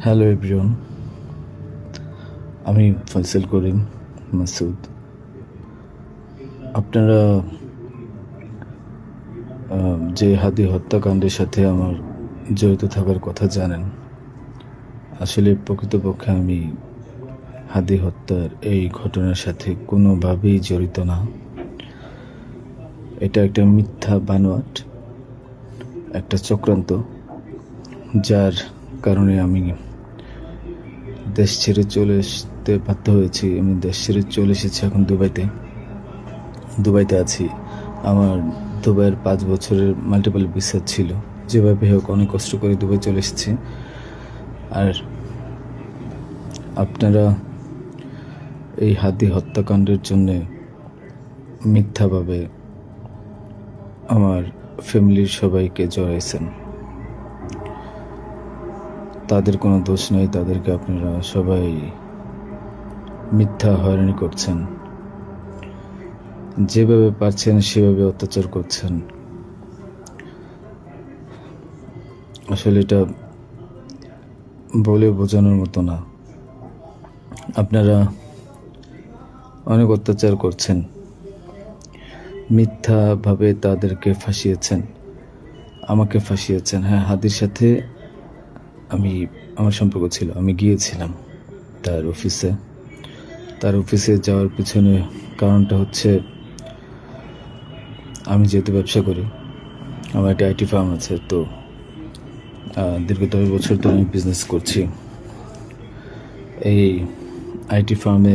Hello everyone, আমি ফয়সাল করিম মাসুদ। আপনারা যে হাদি হত্যাকাণ্ডের সাথে আমার জড়িত থাকার কথা জানেন। আসলে প্রকৃতপক্ষে আমি হাদি হত্যার এই ঘটনার সাথে কোনোভাবেই জড়িত না। এটা একটা মিথ্যা বানোয়াট, একটা চক্রান্ত, যার কারণে আমি দেশ ছেড়ে চলে আসতে বাধ্য হয়েছি। আমি দেশ ছেড়ে চলে এসেছি এখন দুবাইতে আছি। আমার দুবাইয়ের 5 বছরের মাল্টিপল ভিসা ছিল। যেভাবে হোক অনেক কষ্ট করে দুবাই চলে এসেছি। আর আপনারা এই হাদি হত্যাকাণ্ডের জন্যে মিথ্যাভাবে আমার ফ্যামিলির সবাইকে জড়াইছেন। তাদের কোনো দোষ নেই, তাদেরকে আপনারা সবাই মিথ্যা হয়রানি করছেন। যেভাবে পারছেন সেভাবে অত্যাচার করছেন। আসলে এটা বলে বোঝানোর মতো না। আপনারা অনেক অত্যাচার করছেন, মিথ্যাভাবে তাদেরকে ফাঁসিয়েছেন, আমাকে ফাঁসিয়েছেন। হ্যাঁ, হাদির সাথে আমার সম্পর্ক ছিল। আমি গিয়েছিলাম তার অফিসে যাওয়ার পিছনে কারণটা হচ্ছে, আমি যেহেতু ব্যবসা করি, আমার একটা আইটি ফার্ম আছে। তো দীর্ঘ 10 বছর ধরে আমি বিজনেস করছি। এই আইটি ফার্মে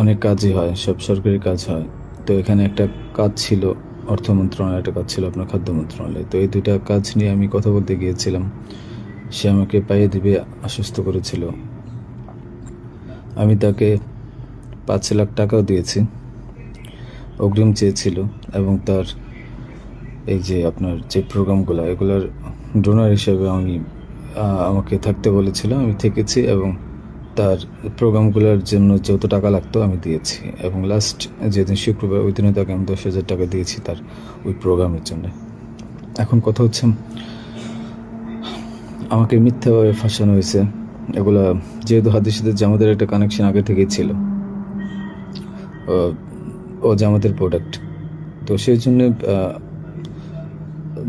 অনেক কাজই হয়, সব সরকারি কাজ হয়। তো এখানে একটা কাজ ছিল অর্থ মন্ত্রণালয়, একটা কাজ ছিল আপনার খাদ্য মন্ত্রণালয়। তো এই দুইটা কাজ নিয়ে আমি কথা বলতে গিয়েছিলাম। সে আমাকে পাইয়ে দিবে আশ্বস্ত করেছিল। আমি তাকে 5 লাখ টাকাও দিয়েছি, অগ্রিম চেয়েছিল। এবং তার এই যে আপনার যে প্রোগ্রামগুলো, এগুলোর ডোনার হিসেবে আমাকে থাকতে বলেছিল। আমি থেকেছি এবং তার প্রোগ্রামগুলোর জন্য যত টাকা লাগতো আমি দিয়েছি। এবং লাস্ট যেদিন শুক্রবার, ওই দিনে তাকে আমি 10,000 টাকা দিয়েছি তার ওই প্রোগ্রামের জন্য। এখন কথা হচ্ছে, আমাকে মিথ্যাভাবে ফাঁসানো হয়েছে। এগুলা যেহেতু হাদির সাথে জামাতের একটা কানেকশন আগে থেকেই ছিল, ও জামাতের প্রোডাক্ট। তো সেই জন্য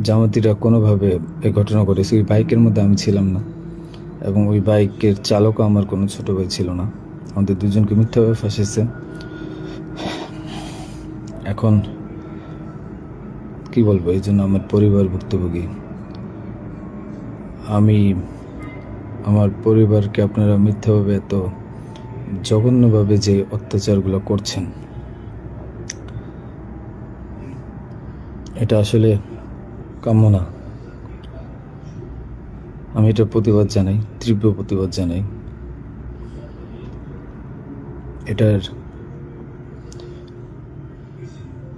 জামাতিরা কোনোভাবে এই ঘটনা ঘটেছে। ওই বাইকের মধ্যে আমি ছিলাম না, এবং ওই বাইকের চালকও আমার কোনো ছোট ভাই ছিল না। আমাদের দুজনকে মিথ্যাভাবে ফাঁসিয়েছে। এখন কি বলবো, এই জন্য আমার পরিবার ভুক্তভোগী। আমার পরিবারকে আপনারা মিথ্যাভাবে এত জঘন্যভাবে যে অত্যাচারগুলো করছেন, এটা আসলে কাম্য না। আমি এটা প্রতিবাদ জানাই, তীব্র প্রতিবাদ জানাই। এটার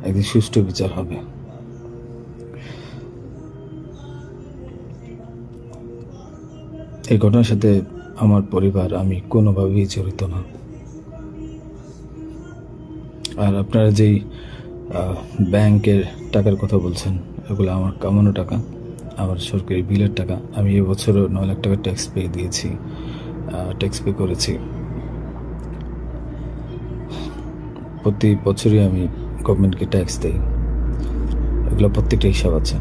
একদিন সুষ্ঠু বিচার হবে। এই ঘটনার সাথে আমার পরিবার, আমি কোনোভাবেই জড়িত না। আর আপনারা যেই ব্যাংকের টাকার কথা বলছেন, এগুলো আমার কামানো টাকা, আমার সরকারি বিলের টাকা। আমি এবছরও 9 লাখ টাকা ট্যাক্স পে করেছি। প্রতি বছরই আমি গভর্নমেন্টকে ট্যাক্স দিই। এগুলো প্রত্যেকটা হিসাব আছে।